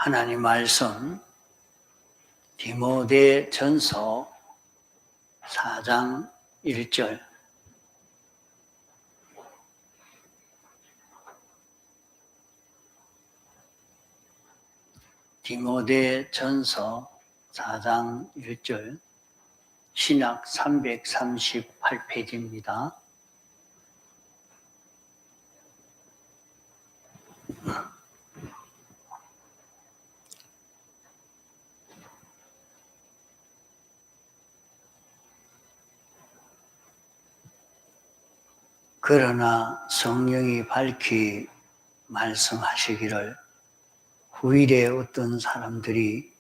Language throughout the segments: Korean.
하나님 말씀 디모데전서 4장 1절. 디모데전서 4장 1절, 신약 338페이지입니다. 그러나 성령이 밝히 말씀하시기를 후일에 어떤 사람들이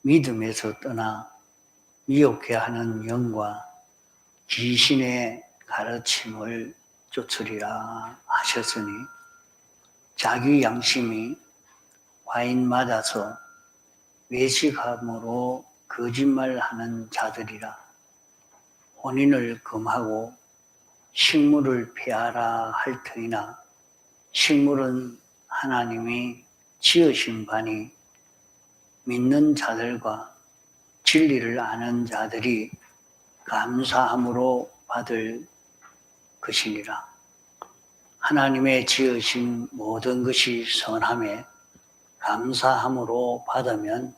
믿음에서 떠나 미혹해 하는 영과 귀신의 가르침을 쫓으리라 하셨으니 자기 양심이 와인 맞아서 외식함으로 거짓말하는 자들이라. 혼인을 금하고 식물을 폐하라 할 터이나 식물은 하나님이 지으신 바니 믿는 자들과 진리를 아는 자들이 감사함으로 받을 것이니라. 하나님의 지으신 모든 것이 선함에 감사함으로 받으면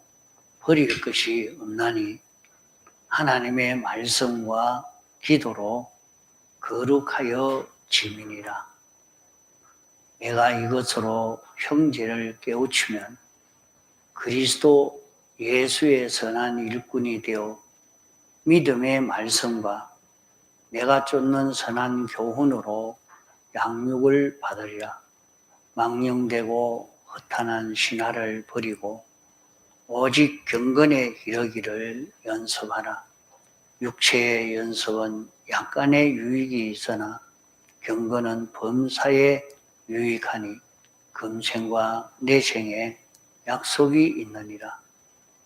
버릴 것이 없나니 하나님의 말씀과 기도로 거룩하여 지민이라. 내가 이것으로 형제를 깨우치면 그리스도 예수의 선한 일꾼이 되어 믿음의 말씀과 내가 쫓는 선한 교훈으로 양육을 받으리라. 망령되고 허탄한 신화를 버리고 오직 경건에 이르기를 연습하라. 육체의 연습은 약간의 유익이 있으나 경건은 범사에 유익하니 금생과 내생에 약속이 있느니라.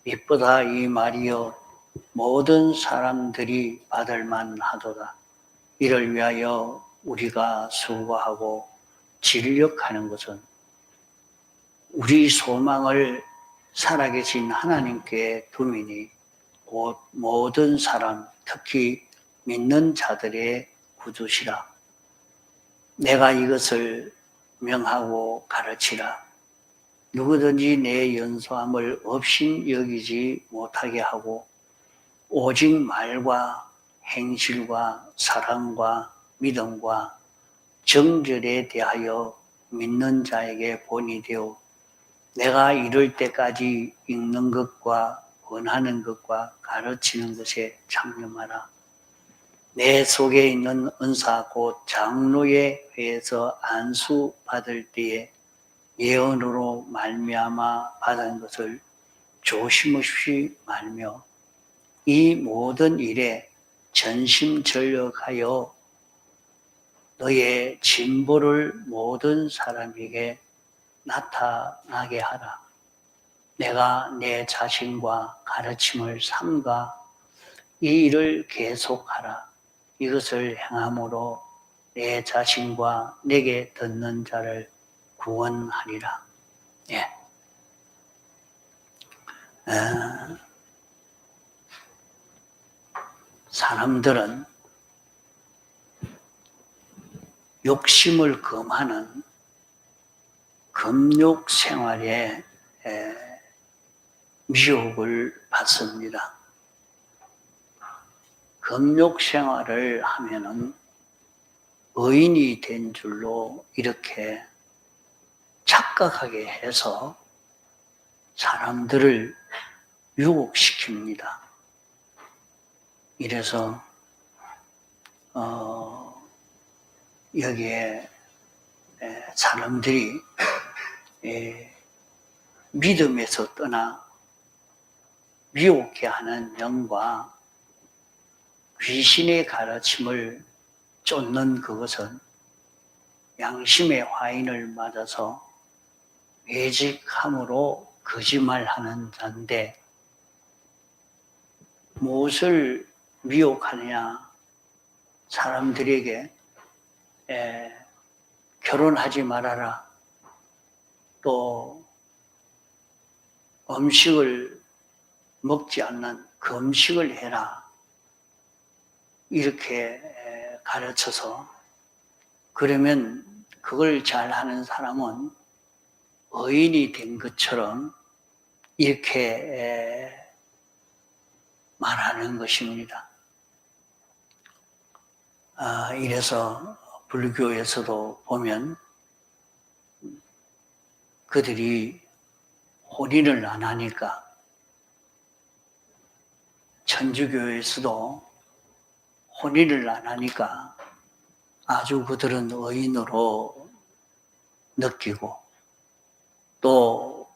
이보다 이 말이여 모든 사람들이 받을 만하도다. 이를 위하여 우리가 수고하고 진력하는 것은 우리 소망을 살아계신 하나님께 두미니 곧 모든 사람, 특히 믿는 자들의 구주시라. 내가 이것을 명하고 가르치라. 누구든지 내 연소함을 없인 여기지 못하게 하고 오직 말과 행실과 사랑과 믿음과 정절에 대하여 믿는 자에게 본이 되어 내가 이를 때까지 읽는 것과 권하는 것과 가르치는 것에 창념하라. 내 속에 있는 은사 곧 장로의 회에서 안수 받을 때에 예언으로 말미암아 받은 것을 조심 없이 말며 이 모든 일에 전심전력하여 너의 진보를 모든 사람에게 나타나게 하라. 내가 내 자신과 가르침을 삼가 이 일을 계속하라. 이것을 행함으로 내 자신과 내게 듣는 자를 구원하리라. 예. 사람들은 욕심을 금하는 금욕 생활에 미혹을 받습니다. 금욕 생활을 하면은 의인이 된 줄로 이렇게 착각하게 해서 사람들을 유혹시킵니다. 이래서 여기에 사람들이 믿음에서 떠나 미혹해 하는 영과 귀신의 가르침을 쫓는 그것은 양심의 화인을 맞아서 외직함으로 거짓말하는 자인데 무엇을 미혹하느냐? 사람들에게 결혼하지 말아라. 또 음식을 먹지 않는 금식을 해라. 이렇게 가르쳐서, 그러면 그걸 잘하는 사람은 의인이 된 것처럼 이렇게 말하는 것입니다. 이래서 불교에서도 보면 그들이 혼인을 안 하니까, 천주교에서도 혼인을 안 하니까 아주 그들은 의인으로 느끼고, 또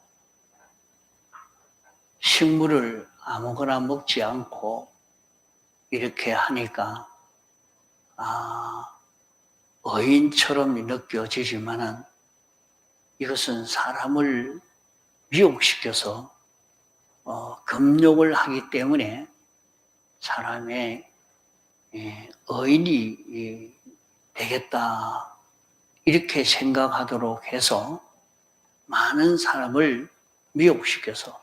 식물을 아무거나 먹지 않고 이렇게 하니까 의인처럼 느껴지지만은 이것은 사람을 미혹시켜서 금욕을 하기 때문에 사람의 의인이 되겠다 이렇게 생각하도록 해서 많은 사람을 미혹시켜서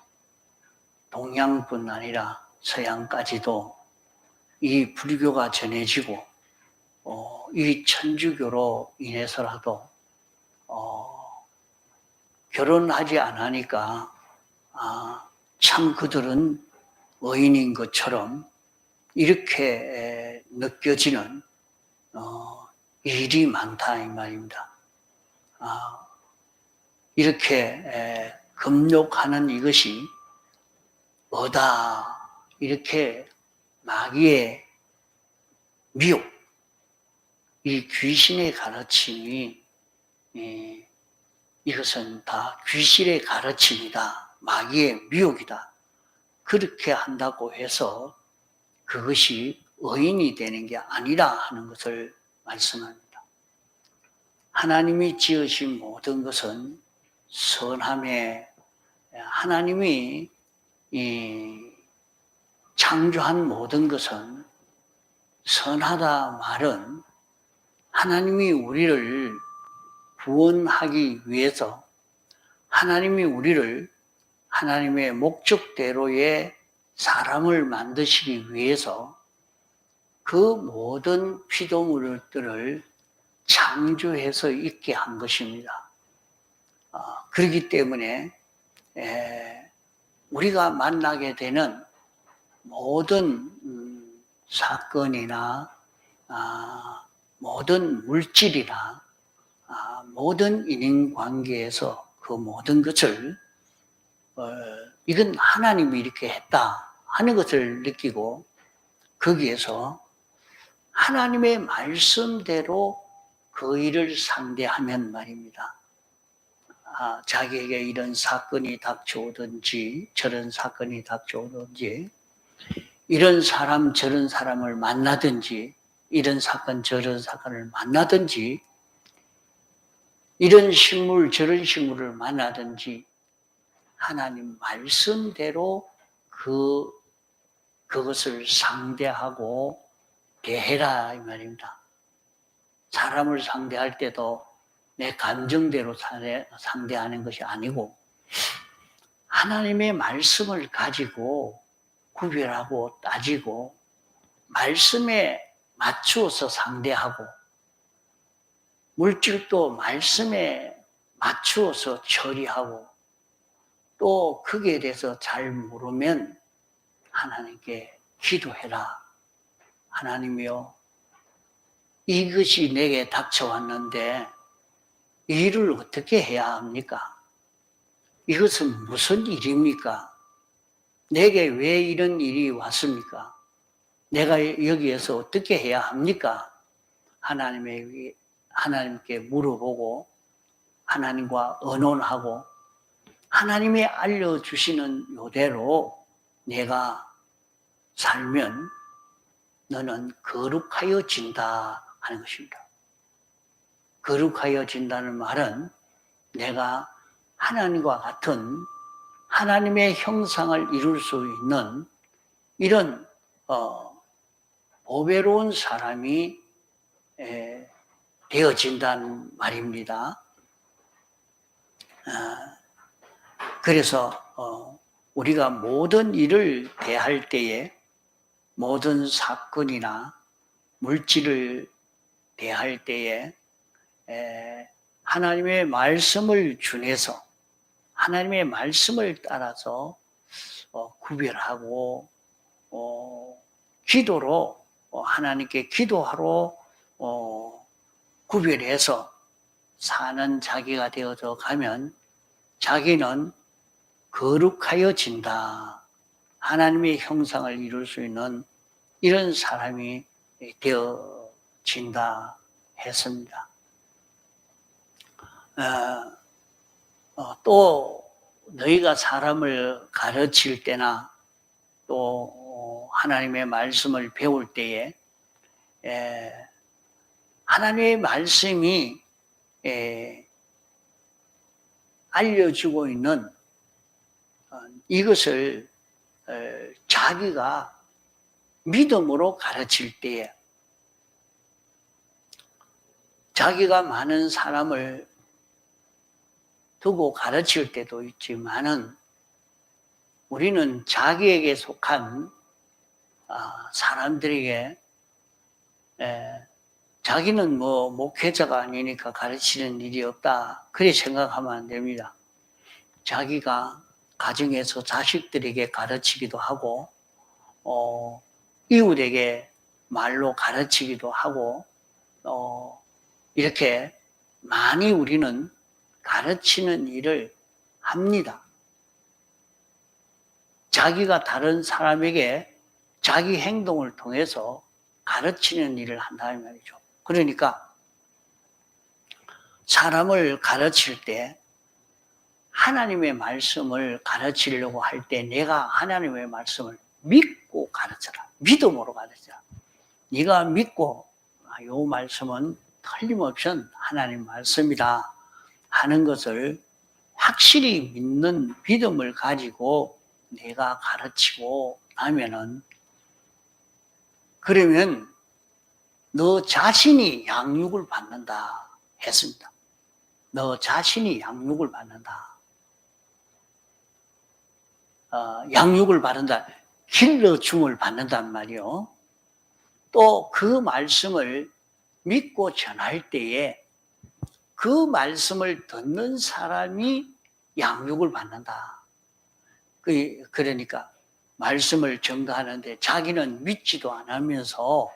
동양뿐 아니라 서양까지도 이 불교가 전해지고 이 천주교로 인해서라도 결혼하지 않으니까 참 그들은 의인인 것처럼 이렇게 느껴지는 일이 많다 이 말입니다. 이렇게 금욕하는 이것이 뭐다 이렇게 마귀의 미혹, 이 귀신의 가르침이 이것은 다 귀신의 가르침이다. 마귀의 미혹이다. 그렇게 한다고 해서 그것이 의인이 되는 게 아니라 하는 것을 말씀합니다. 하나님이 지으신 모든 것은 선함에, 하나님이 창조한 모든 것은 선하다 말은 하나님이 우리를 구원하기 위해서, 하나님이 우리를 하나님의 목적대로의 사람을 만드시기 위해서 그 모든 피조물들을 창조해서 있게 한 것입니다. 그렇기 때문에 우리가 만나게 되는 모든 사건이나 모든 물질이나 모든 인간관계에서 그 모든 것을 이건 하나님이 이렇게 했다 하는 것을 느끼고 거기에서 하나님의 말씀대로 그 일을 상대하면 말입니다. 자기에게 이런 사건이 닥쳐오든지 저런 사건이 닥쳐오든지 이런 사람 저런 사람을 만나든지 이런 사건 저런 사건을 만나든지 이런 식물 저런 식물을 만나든지 하나님 말씀대로 그것을 상대하고 대해라 이 말입니다. 사람을 상대할 때도 내 감정대로 상대하는 것이 아니고 하나님의 말씀을 가지고 구별하고 따지고 말씀에 맞추어서 상대하고 물질도 말씀에 맞추어서 처리하고 또 거기에 대해서 잘 모르면 하나님께 기도해라. 하나님이요, 이것이 내게 닥쳐왔는데 이 일을 어떻게 해야 합니까? 이것은 무슨 일입니까? 내게 왜 이런 일이 왔습니까? 내가 여기에서 어떻게 해야 합니까? 하나님께 물어보고 하나님과 의논하고 하나님이 알려주시는 요대로 내가 살면 너는 거룩하여진다 하는 것입니다. 거룩하여진다는 말은 내가 하나님과 같은 하나님의 형상을 이룰 수 있는 이런 보배로운 사람이 되어진다는 말입니다. 그래서 우리가 모든 일을 대할 때에 모든 사건이나 물질을 대할 때에 하나님의 말씀을 준해서 하나님의 말씀을 따라서 구별하고 기도로 하나님께 기도하러 구별해서 사는 자기가 되어져 가면 자기는 거룩하여진다. 하나님의 형상을 이룰 수 있는 이런 사람이 되어진다 했습니다. 또 너희가 사람을 가르칠 때나 또 하나님의 말씀을 배울 때에 하나님의 말씀이 알려주고 있는 이것을 자기가 믿음으로 가르칠 때에 자기가 많은 사람을 두고 가르칠 때도 있지만은 우리는 자기에게 속한 사람들에게 자기는 목회자가 아니니까 가르치는 일이 없다. 그렇게 생각하면 안 됩니다. 자기가 가정에서 자식들에게 가르치기도 하고 이웃에게 말로 가르치기도 하고 이렇게 많이 우리는 가르치는 일을 합니다. 자기가 다른 사람에게 자기 행동을 통해서 가르치는 일을 한다는 말이죠. 그러니까 사람을 가르칠 때 하나님의 말씀을 가르치려고 할 때 내가 하나님의 말씀을 믿고 가르쳐라. 믿음으로 가르쳐라. 네가 믿고 이 말씀은 틀림없이 하나님 말씀이다 하는 것을 확실히 믿는 믿음을 가지고 내가 가르치고 나면은 그러면 너 자신이 양육을 받는다 했습니다. 너 자신이 양육을 받는다. 양육을 받는다. 길러줌을 받는단 말이요. 또 그 말씀을 믿고 전할 때에 그 말씀을 듣는 사람이 양육을 받는다. 그러니까 말씀을 전가하는데 자기는 믿지도 않으면서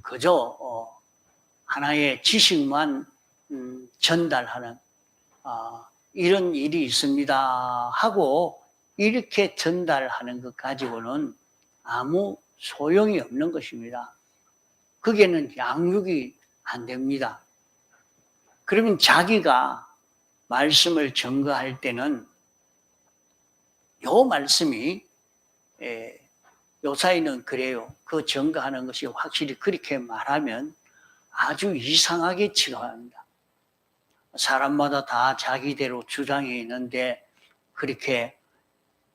그저 하나의 지식만 전달하는 이런 일이 있습니다 하고 이렇게 전달하는 것 가지고는 아무 소용이 없는 것입니다. 그게는 양육이 안 됩니다. 그러면 자기가 말씀을 전가할 때는 요 말씀이 요사이는 그래요. 그 전가하는 것이 확실히 그렇게 말하면 아주 이상하게 치료합니다. 사람마다 다 자기대로 주장이 있는데 그렇게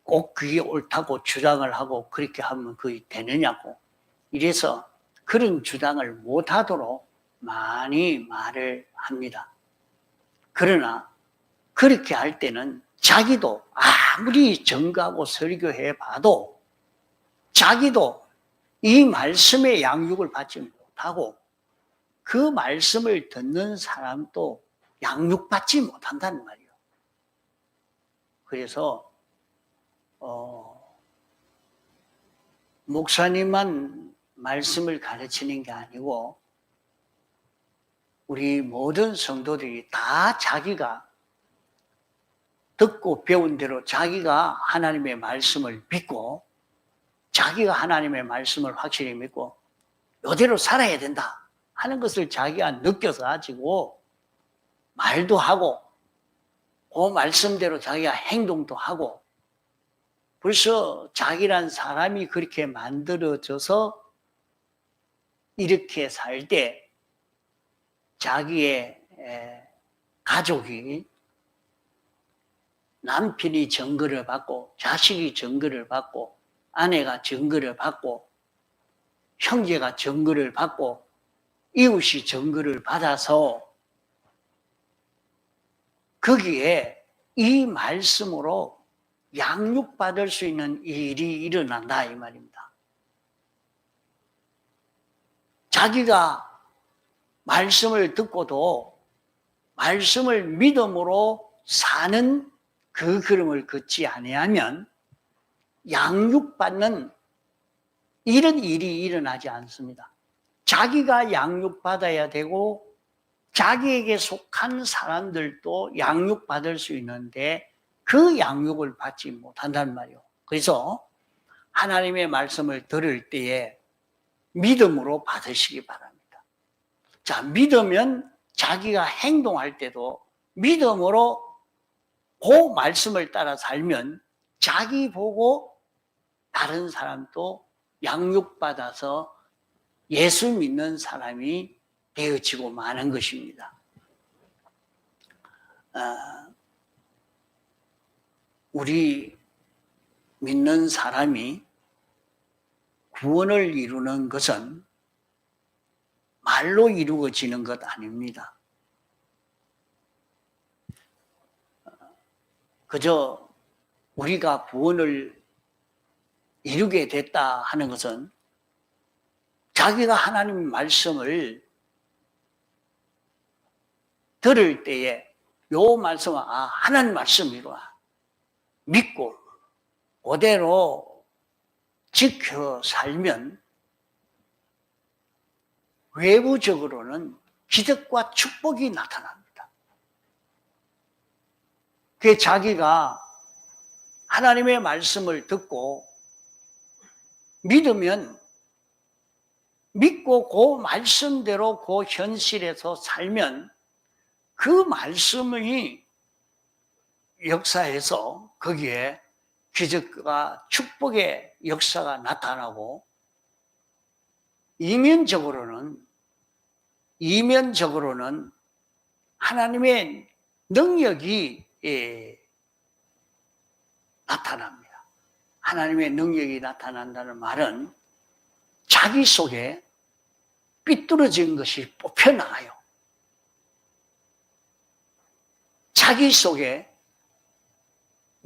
꼭 그게 옳다고 주장을 하고 그렇게 하면 그게 되느냐고. 이래서 그런 주장을 못하도록 많이 말을 합니다. 그러나 그렇게 할 때는 자기도 아무리 전가하고 설교해 봐도 자기도 이 말씀의 양육을 받지 못하고 그 말씀을 듣는 사람도 양육받지 못한다는 말이에요. 그래서 목사님만 말씀을 가르치는 게 아니고 우리 모든 성도들이 다 자기가 듣고 배운 대로 자기가 하나님의 말씀을 믿고 자기가 하나님의 말씀을 확실히 믿고 이대로 살아야 된다 하는 것을 자기가 느껴서 가지고 말도 하고 그 말씀대로 자기가 행동도 하고 벌써 자기란 사람이 그렇게 만들어져서 이렇게 살 때 자기의 가족이 남편이 증거를 받고 자식이 증거를 받고 아내가 증거를 받고 형제가 증거를 받고 이웃이 증거를 받아서 거기에 이 말씀으로 양육받을 수 있는 일이 일어난다 이 말입니다. 자기가 말씀을 듣고도 말씀을 믿음으로 사는 그 걸음을 걷지 아니하면 양육받는 이런 일이 일어나지 않습니다. 자기가 양육받아야 되고 자기에게 속한 사람들도 양육받을 수 있는데 그 양육을 받지 못한단 말이에요. 그래서 하나님의 말씀을 들을 때에 믿음으로 받으시기 바랍니다. 자, 믿으면 자기가 행동할 때도 믿음으로 그 말씀을 따라 살면 자기 보고 다른 사람도 양육받아서 예수 믿는 사람이 되어지고 마는 것입니다. 우리 믿는 사람이 구원을 이루는 것은 말로 이루어지는 것 아닙니다. 그저 우리가 구원을 이루게 됐다 하는 것은 자기가 하나님의 말씀을 들을 때에 요 말씀은 하나님 말씀이구나 믿고 그대로 지켜 살면 외부적으로는 기적과 축복이 나타납니다. 그 자기가 하나님의 말씀을 듣고 믿으면 믿고 그 말씀대로 그 현실에서 살면 그 말씀이 역사에서 거기에 기적과 축복의 역사가 나타나고 이면적으로는 하나님의 능력이 나타납니다. 하나님의 능력이 나타난다는 말은 자기 속에 삐뚤어진 것이 뽑혀나가요. 자기 속에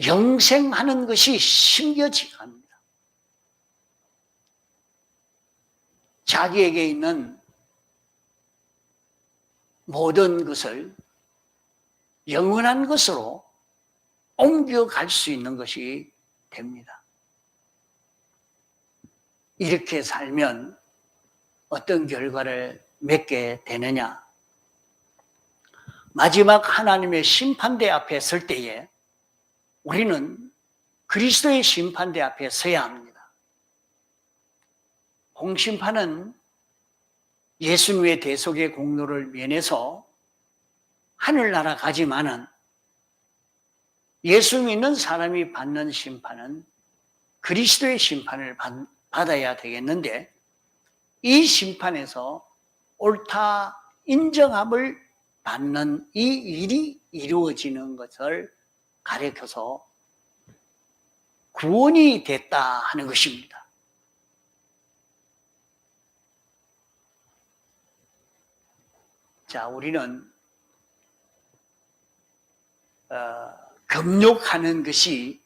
영생하는 것이 심겨지게 합니다. 자기에게 있는 모든 것을 영원한 것으로 옮겨갈 수 있는 것이 됩니다. 이렇게 살면 어떤 결과를 맺게 되느냐? 마지막 하나님의 심판대 앞에 설 때에 우리는 그리스도의 심판대 앞에 서야 합니다. 공심판은 예수님의 대속의 공로를 면해서 하늘나라 가지만은 예수 믿는 사람이 받는 심판은 그리스도의 심판을 받아야 되겠는데 이 심판에서 옳다 인정함을 받는 이 일이 이루어지는 것을 가리켜서 구원이 됐다 하는 것입니다. 자, 우리는 금욕하는 것이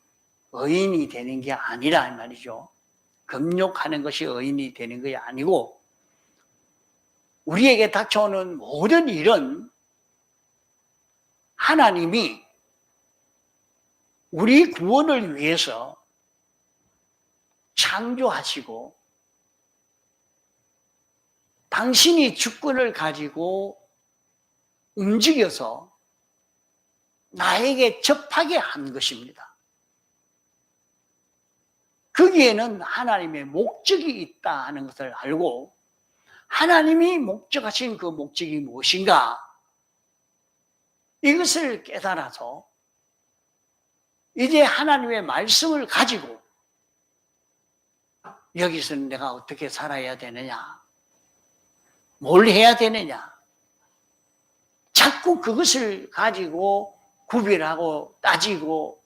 의인이 되는 게 아니라 말이죠. 금욕하는 것이 의인이 되는 것이 아니고 우리에게 닥쳐오는 모든 일은 하나님이 우리 구원을 위해서 창조하시고 당신이 주권을 가지고 움직여서 나에게 접하게 한 것입니다. 거기에는 하나님의 목적이 있다 하는 것을 알고 하나님이 목적하신 그 목적이 무엇인가 이것을 깨달아서 이제 하나님의 말씀을 가지고 여기서는 내가 어떻게 살아야 되느냐, 뭘 해야 되느냐, 자꾸 그것을 가지고 구별하고 따지고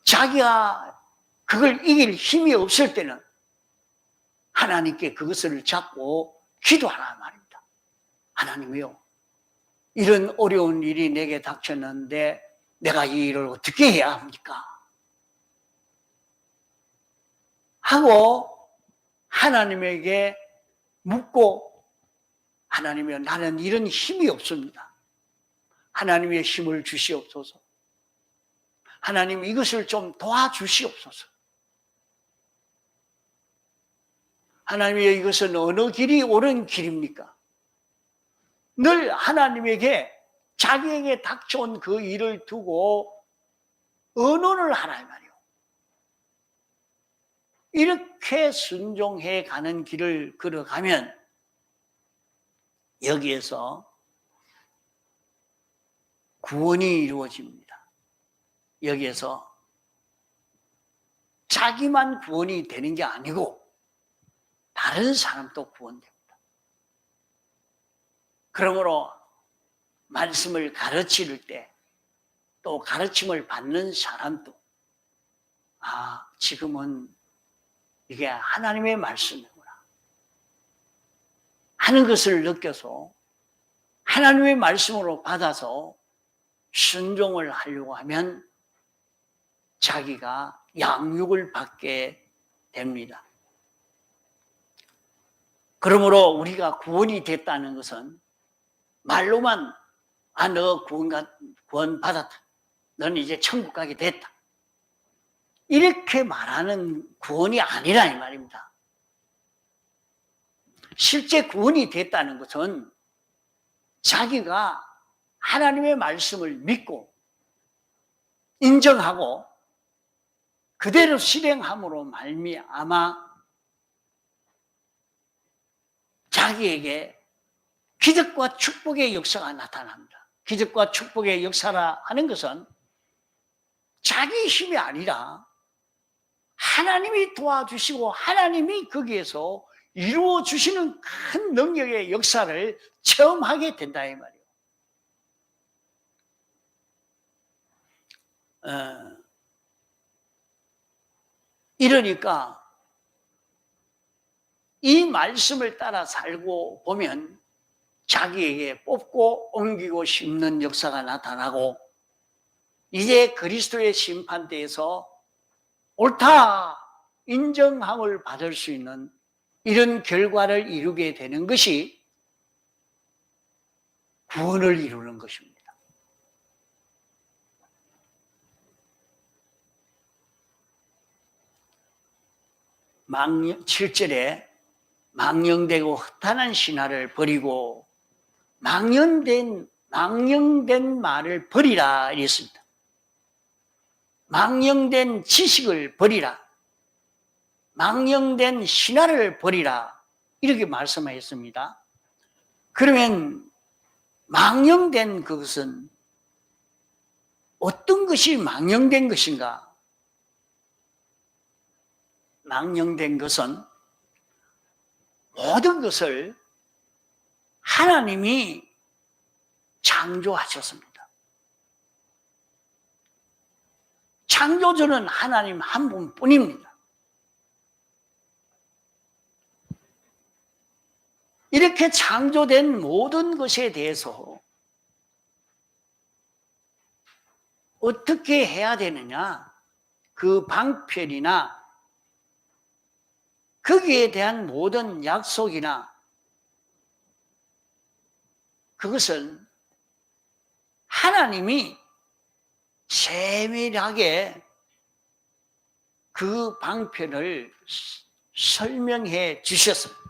자기가 그걸 이길 힘이 없을 때는 하나님께 그것을 잡고 기도하라 말입니다. 하나님이요, 이런 어려운 일이 내게 닥쳤는데 내가 이 일을 어떻게 해야 합니까? 하고 하나님에게 묻고, 하나님이여, 나는 이런 힘이 없습니다. 하나님의 힘을 주시옵소서. 하나님, 이것을 좀 도와주시옵소서. 하나님이여, 이것은 어느 길이 옳은 길입니까? 늘 하나님에게 자기에게 닥쳐온 그 일을 두고 의논을 하라 이 말이요. 이렇게 순종해 가는 길을 걸어가면 여기에서 구원이 이루어집니다. 여기에서 자기만 구원이 되는 게 아니고 다른 사람도 구원됩니다. 그러므로 말씀을 가르칠 때 또 가르침을 받는 사람도 지금은 이게 하나님의 말씀이구나 하는 것을 느껴서 하나님의 말씀으로 받아서 순종을 하려고 하면 자기가 양육을 받게 됩니다. 그러므로 우리가 구원이 됐다는 것은 말로만 너 구원 받았다. 너는 이제 천국 가게 됐다. 이렇게 말하는 구원이 아니라 이 말입니다. 실제 구원이 됐다는 것은 자기가 하나님의 말씀을 믿고 인정하고 그대로 실행함으로 말미암아 자기에게 기적과 축복의 역사가 나타납니다. 기적과 축복의 역사라 하는 것은 자기 힘이 아니라 하나님이 도와주시고 하나님이 거기에서 이루어 주시는 큰 능력의 역사를 체험하게 된다 이 말이에요. 이러니까 이 말씀을 따라 살고 보면 자기에게 뽑고 옮기고 심는 역사가 나타나고 이제 그리스도의 심판대에서 옳다 인정함을 받을 수 있는 이런 결과를 이루게 되는 것이 구원을 이루는 것입니다. 망령, 7절에 망령되고 허탄한 신화를 버리고 망령된 말을 버리라 이랬습니다. 망령된 지식을 버리라. 망령된 신화를 버리라. 이렇게 말씀하셨습니다. 그러면 망령된 그것은 어떤 것이 망령된 것인가? 망령된 것은 모든 것을 하나님이 창조하셨습니다. 창조주는 하나님 한 분뿐입니다. 이렇게 창조된 모든 것에 대해서 어떻게 해야 되느냐? 그 방편이나 거기에 대한 모든 약속이나 그것은 하나님이 세밀하게 그 방편을 설명해 주셨습니다.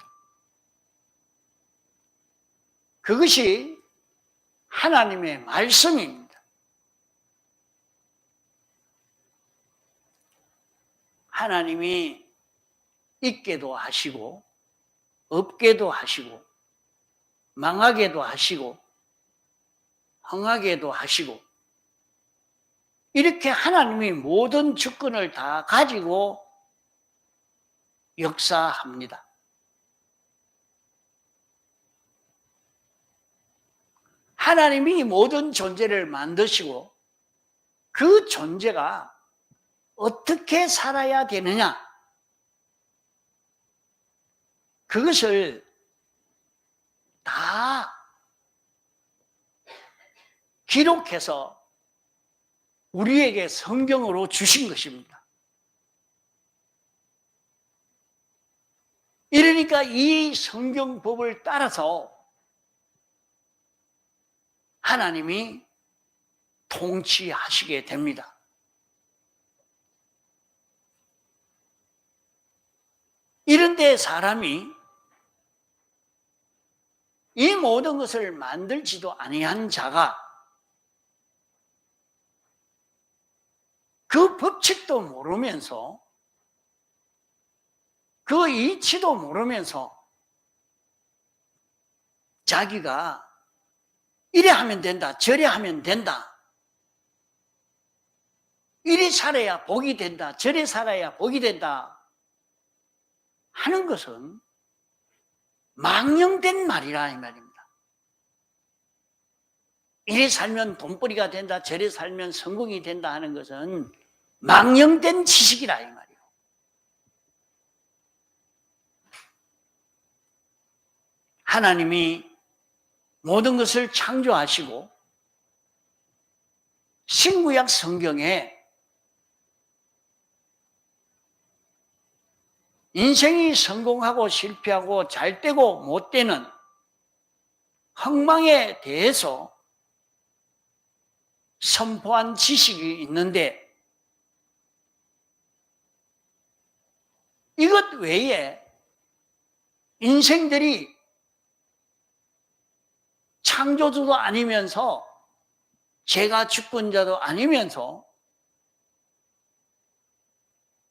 그것이 하나님의 말씀입니다. 하나님이 있게도 하시고 없게도 하시고 망하게도 하시고 흥하게도 하시고 이렇게 하나님이 모든 주권을 다 가지고 역사합니다. 하나님이 모든 존재를 만드시고 그 존재가 어떻게 살아야 되느냐 그것을 다 기록해서 우리에게 성경으로 주신 것입니다. 이러니까 이 성경법을 따라서 하나님이 통치하시게 됩니다. 이런데 사람이 이 모든 것을 만들지도 아니한 자가 그 법칙도 모르면서 그 이치도 모르면서 자기가 이래 하면 된다, 저래 하면 된다, 이래 살아야 복이 된다, 저래 살아야 복이 된다 하는 것은 망령된 말이라 이 말입니다. 이래 살면 돈벌이가 된다, 저래 살면 성공이 된다 하는 것은 망령된 지식이라 이 말이에요. 하나님이 모든 것을 창조하시고 신구약 성경에 인생이 성공하고 실패하고 잘되고 못되는 흥망에 대해서 선포한 지식이 있는데 이것 외에 인생들이 창조주도 아니면서 죄가 주권자도 아니면서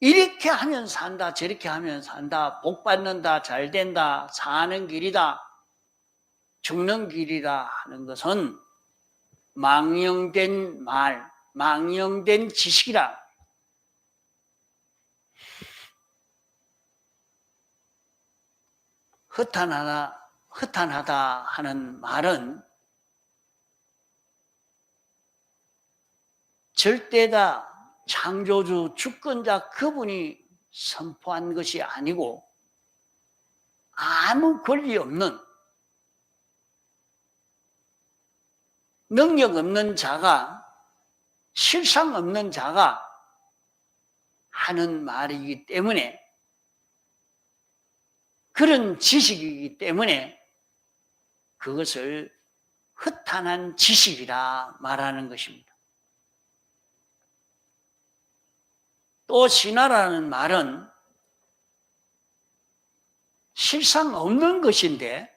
이렇게 하면 산다, 저렇게 하면 산다, 복 받는다, 잘 된다, 사는 길이다, 죽는 길이다 하는 것은 망령된 말, 망령된 지식이라. 허탄하다 하는 말은 절대다 창조주 주권자 그분이 선포한 것이 아니고 아무 권리 없는 능력 없는 자가 실상 없는 자가 하는 말이기 때문에 그런 지식이기 때문에 그것을 허탄한 지식이라 말하는 것입니다. 또 신화라는 말은 실상 없는 것인데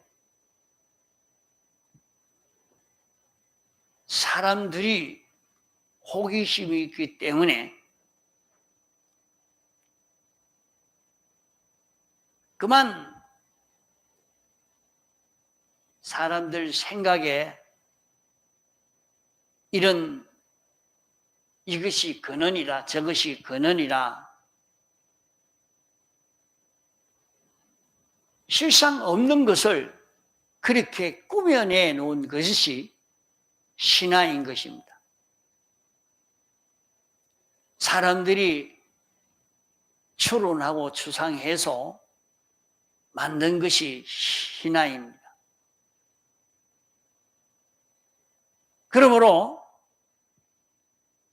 사람들이 호기심이 있기 때문에 그만 사람들 생각에 이런 이것이 근원이라 저것이 근원이라 실상 없는 것을 그렇게 꾸며내 놓은 것이 신화인 것입니다. 사람들이 추론하고 추상해서 만든 것이 신화입니다. 그러므로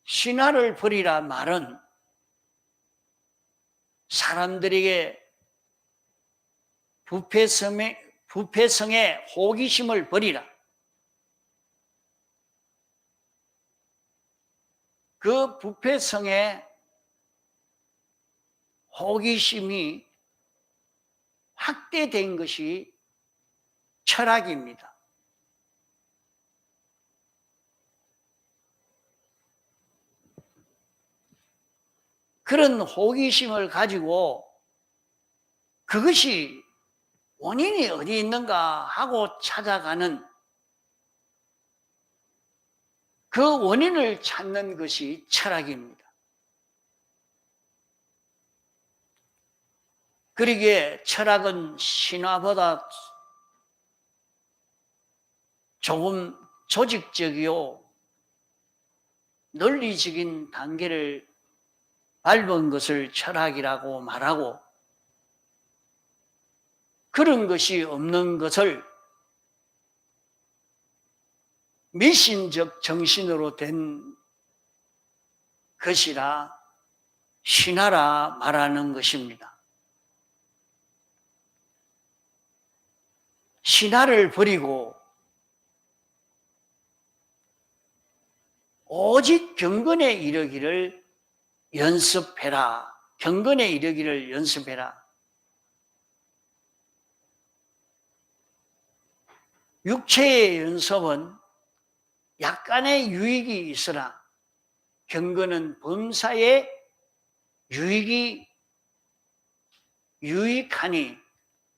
신화를 버리라 말은 사람들에게 부패성의 호기심을 버리라. 그 부패성의 호기심이 확대된 것이 철학입니다. 그런 호기심을 가지고 그것이 원인이 어디 있는가 하고 찾아가는 그 원인을 찾는 것이 철학입니다. 그러기에 철학은 신화보다 조금 조직적이요 논리적인 단계를 밟은 것을 철학이라고 말하고 그런 것이 없는 것을 미신적 정신으로 된 것이라 신하라 말하는 것입니다. 신하를 버리고 오직 경건에 이르기를 연습해라. 경건에 이르기를 연습해라. 육체의 연습은 약간의 유익이 있으나 경건은 범사에 유익하니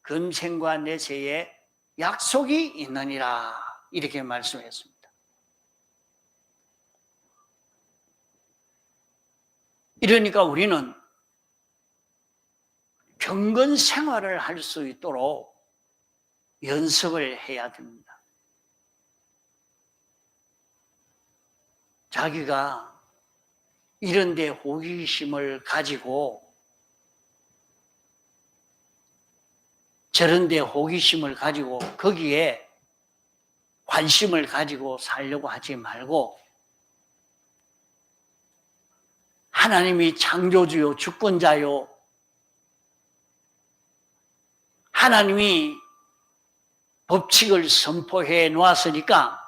금생과 내세에 약속이 있느니라. 이렇게 말씀했습니다. 이러니까 우리는 경건 생활을 할 수 있도록 연습을 해야 됩니다. 자기가 이런 데 호기심을 가지고 저런 데 호기심을 가지고 거기에 관심을 가지고 살려고 하지 말고 하나님이 창조주요 주권자요 하나님이 법칙을 선포해 놓았으니까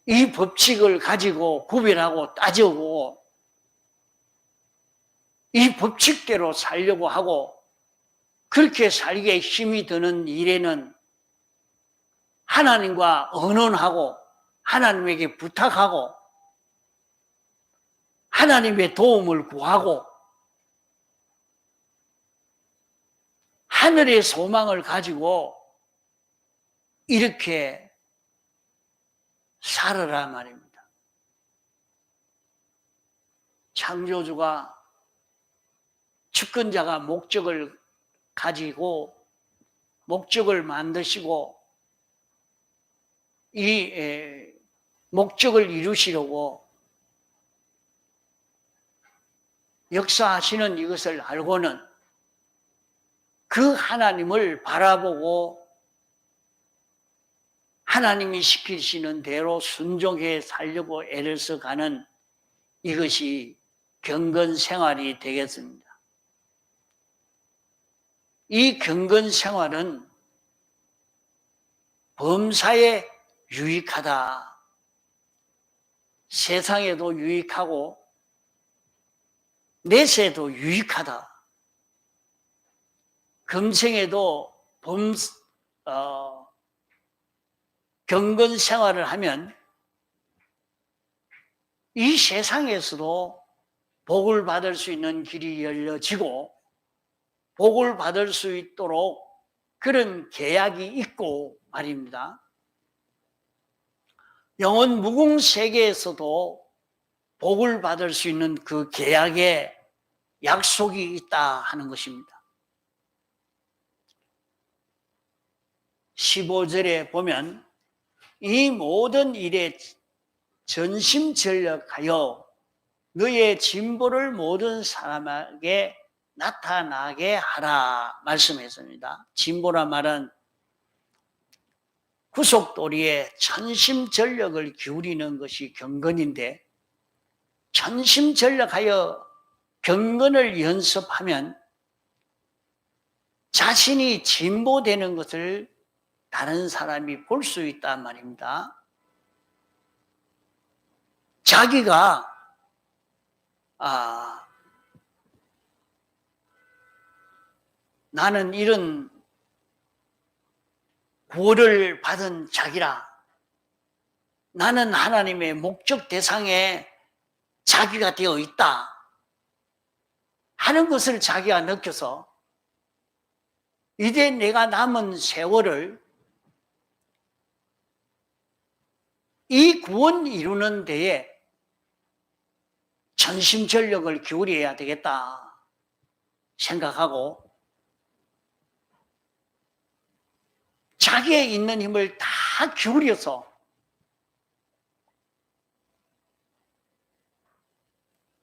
이 법칙을 가지고 구별하고 따지고 이 법칙대로 살려고 하고 그렇게 살기에 힘이 드는 일에는 하나님과 언언하고 하나님에게 부탁하고 하나님의 도움을 구하고 하늘의 소망을 가지고 이렇게 살아라 말입니다. 창조주가 주권자가 목적을 가지고 목적을 만드시고 이 목적을 이루시려고 역사하시는 이것을 알고는 그 하나님을 바라보고 하나님이 시키시는 대로 순종해 살려고 애를 써가는 이것이 경건 생활이 되겠습니다. 이 경건 생활은 범사에 유익하다. 세상에도 유익하고 내세도 유익하다. 금생에도 경건 생활을 하면 이 세상에서도 복을 받을 수 있는 길이 열려지고 복을 받을 수 있도록 그런 계약이 있고 말입니다. 영원 무궁 세계에서도 복을 받을 수 있는 그 계약에 약속이 있다 하는 것입니다. 15절에 보면 이 모든 일에 전심전력하여 너의 진보를 모든 사람에게 나타나게 하라 말씀했습니다. 진보란 말은 구속도리에 전심전력을 기울이는 것이 경건인데 전심전력하여 경건을 연습하면 자신이 진보되는 것을 다른 사람이 볼 수 있단 말입니다. 자기가 나는 이런 구원을 받은 자기라. 나는 하나님의 목적 대상에 자기가 되어 있다 하는 것을 자기가 느껴서 이제 내가 남은 세월을 이 구원 이루는 데에 전심전력을 기울여야 되겠다 생각하고 자기에 있는 힘을 다 기울여서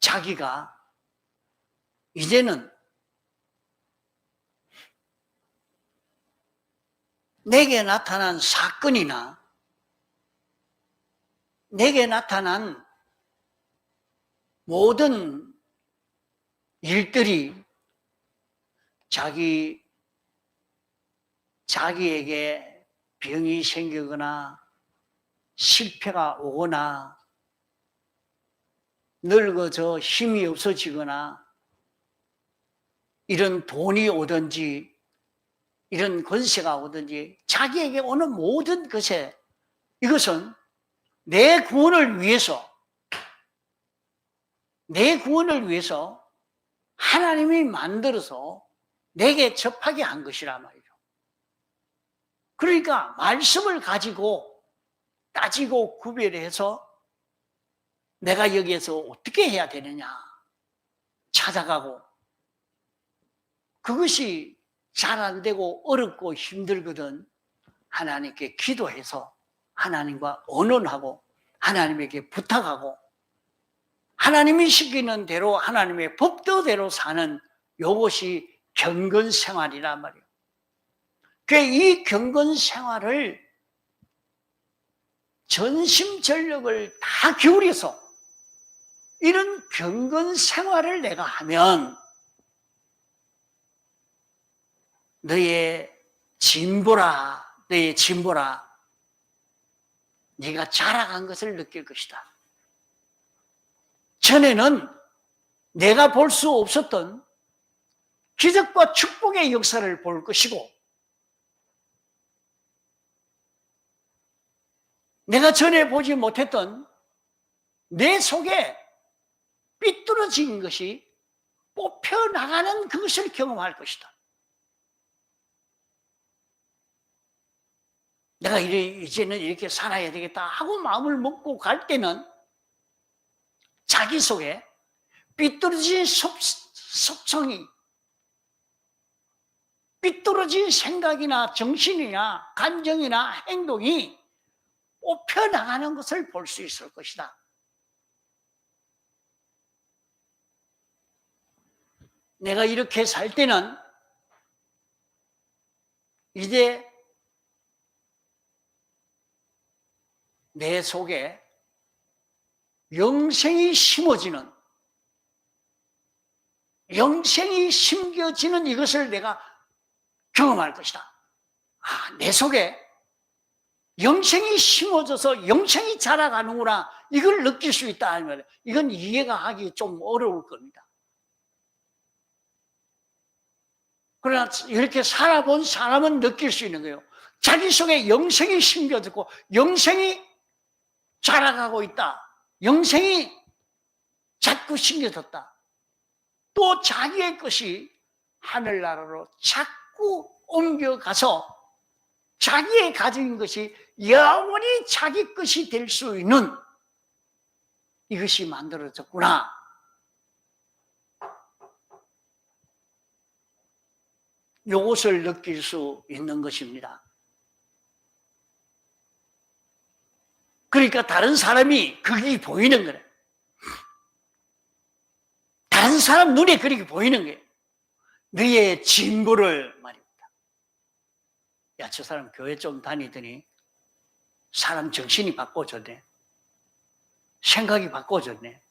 자기가 이제는 내게 나타난 사건이나 내게 나타난 모든 일들이 자기에게 병이 생기거나 실패가 오거나 늙어져 힘이 없어지거나 이런 돈이 오든지 이런 권세가 오든지 자기에게 오는 모든 것에 이것은 내 구원을 위해서 하나님이 만들어서 내게 접하게 한 것이란 말이죠. 그러니까 말씀을 가지고 따지고 구별해서 내가 여기에서 어떻게 해야 되느냐 찾아가고, 그것이 잘 안 되고 어렵고 힘들거든 하나님께 기도해서 하나님과 언언하고 하나님에게 부탁하고 하나님이 시키는 대로 하나님의 법도대로 사는 이것이 경건생활이란 말이에요. 이 경건생활을 전심전력을 다 기울여서 이런 경건생활을 내가 하면 너의 진보라 네가 자라간 것을 느낄 것이다. 전에는 내가 볼 수 없었던 기적과 축복의 역사를 볼 것이고, 내가 전에 보지 못했던 내 속에 삐뚤어진 것이 뽑혀나가는 그것을 경험할 것이다. 내가 이제는 이렇게 살아야 되겠다 하고 마음을 먹고 갈 때는 자기 속에 삐뚤어진 섭성이, 삐뚤어진 생각이나 정신이나 감정이나 행동이 뽑혀나가는 것을 볼 수 있을 것이다. 내가 이렇게 살 때는 이제 내 속에 영생이 심어지는, 영생이 심겨지는 이것을 내가 경험할 것이다. 내 속에 영생이 심어져서 영생이 자라가는구나, 이걸 느낄 수 있다 하면 이건 이해가 하기 좀 어려울 겁니다. 그러나 이렇게 살아본 사람은 느낄 수 있는 거예요. 자기 속에 영생이 심겨졌고 영생이 자라가고 있다. 영생이 자꾸 심겨졌다. 또 자기의 것이 하늘나라로 자꾸 옮겨가서 자기의 가진 것이 영원히 자기 것이 될 수 있는 이것이 만들어졌구나. 이것을 느낄 수 있는 것입니다. 그러니까 다른 사람이 그게 보이는 거예요. 다른 사람 눈에 그렇게 보이는 거예요. 너의 진보를 말입니다. 야, 저 사람 교회 좀 다니더니 사람 정신이 바꿔졌네. 생각이 바꿔졌네.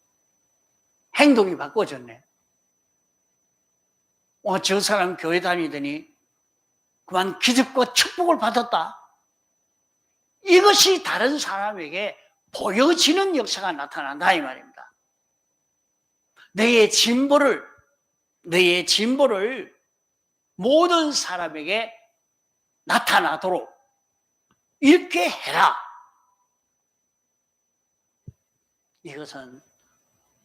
행동이 바꿔졌네. 저 사람 교회 다니더니 그만 기적과 축복을 받았다. 이것이 다른 사람에게 보여지는 역사가 나타난다 이 말입니다. 너의 진보를 모든 사람에게 나타나도록 이렇게 해라. 이것은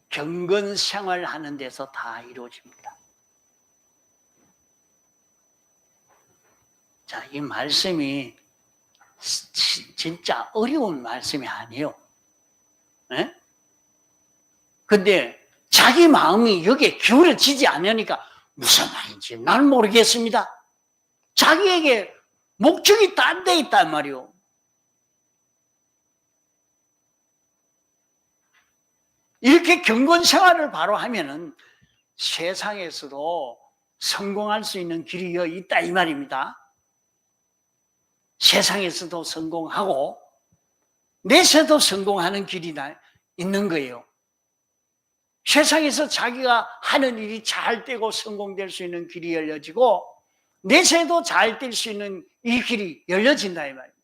경건 생활하는 데서 다 이루어집니다. 자, 이 말씀이 진짜 어려운 말씀이 아니에요. 네? 근데 자기 마음이 여기에 기울어지지 않으니까 무슨 말인지 난 모르겠습니다. 자기에게 목적이 딴 데 있단 말이에요. 이렇게 경건 생활을 바로 하면은 세상에서도 성공할 수 있는 길이 있다 이 말입니다. 세상에서도 성공하고 내세도 성공하는 길이 있는 거예요. 세상에서 자기가 하는 일이 잘 되고 성공될 수 있는 길이 열려지고 내세도 잘 될 수 있는 이 길이 열려진다 이 말입니다.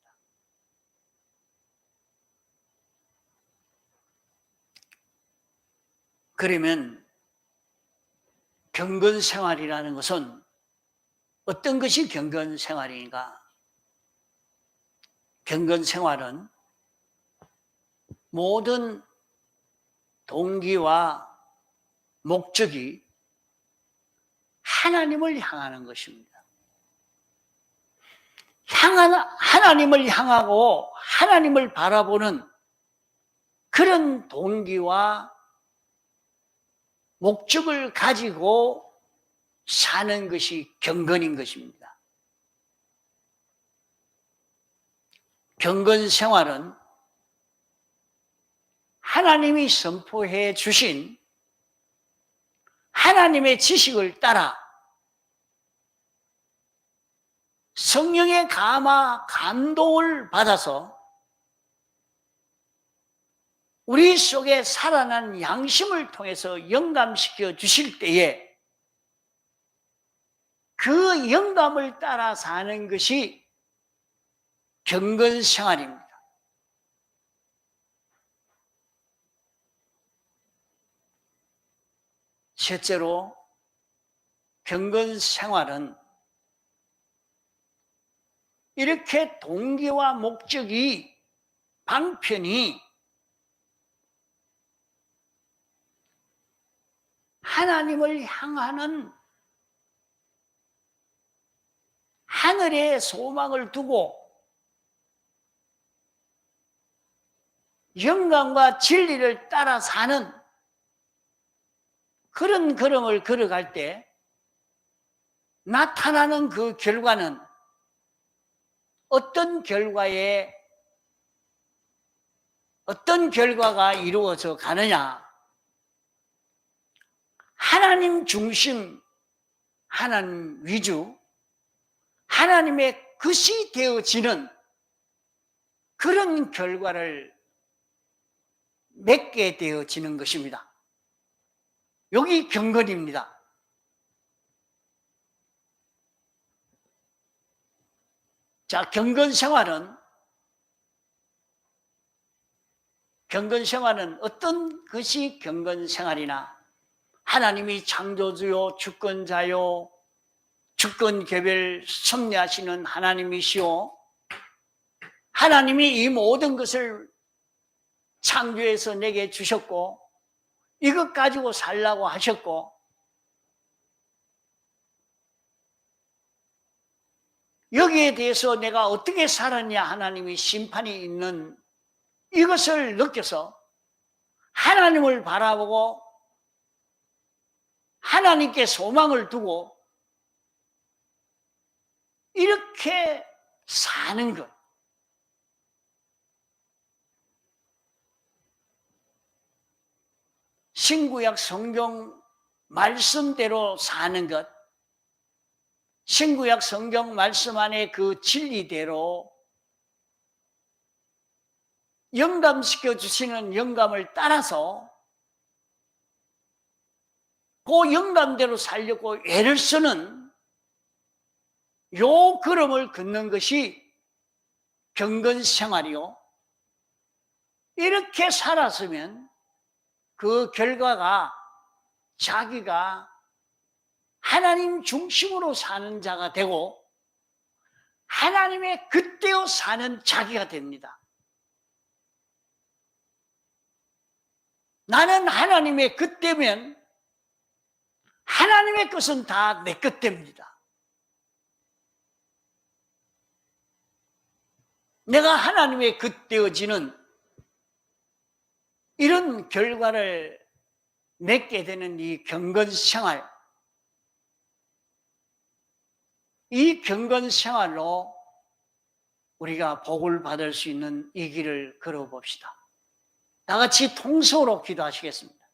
그러면 경건 생활이라는 것은 어떤 것이 경건 생활인가? 경건 생활은 모든 동기와 목적이 하나님을 향하는 것입니다. 하나님을 향하고 하나님을 바라보는 그런 동기와 목적을 가지고 사는 것이 경건인 것입니다. 경건 생활은 하나님이 선포해 주신 하나님의 지식을 따라 성령의 감동을 받아서 우리 속에 살아난 양심을 통해서 영감시켜 주실 때에 그 영감을 따라 사는 것이 경건 생활입니다. 실제로 경건 생활은 이렇게 동기와 목적이 방편이 하나님을 향하는 하늘의 소망을 두고 영감과 진리를 따라 사는 그런 걸음을 걸어갈 때 나타나는 그 결과는 어떤 결과가 이루어져 가느냐? 하나님 중심, 하나님 위주, 하나님의 것이 되어지는 그런 결과를 맺게 되어지는 것입니다. 여기 경건입니다. 자, 경건 생활은 어떤 것이 경건 생활이나 하나님이 창조주요 주권자요 주권 개별 섭리하시는 하나님이시오. 하나님이 이 모든 것을 창조해서 내게 주셨고 이것 가지고 살라고 하셨고 여기에 대해서 내가 어떻게 살았냐 하나님이 심판이 있는 이것을 느껴서 하나님을 바라보고 하나님께 소망을 두고 이렇게 사는 것. 신구약 성경 말씀대로 사는 것. 신구약 성경 말씀 안에 그 진리대로 영감시켜 주시는 영감을 따라서 그 영감대로 살려고 애를 쓰는 요 걸음을 걷는 것이 경건 생활이요. 이렇게 살았으면 그 결과가 자기가 하나님 중심으로 사는 자가 되고 하나님의 그때요 사는 자기가 됩니다. 나는 하나님의 그때면 하나님의 것은 다 내 것 됩니다. 내가 하나님의 그때어지는 이런 결과를 맺게 되는 이 경건 생활, 이 경건 생활로 우리가 복을 받을 수 있는 이 길을 걸어봅시다. 다 같이 통성으로 기도하시겠습니다.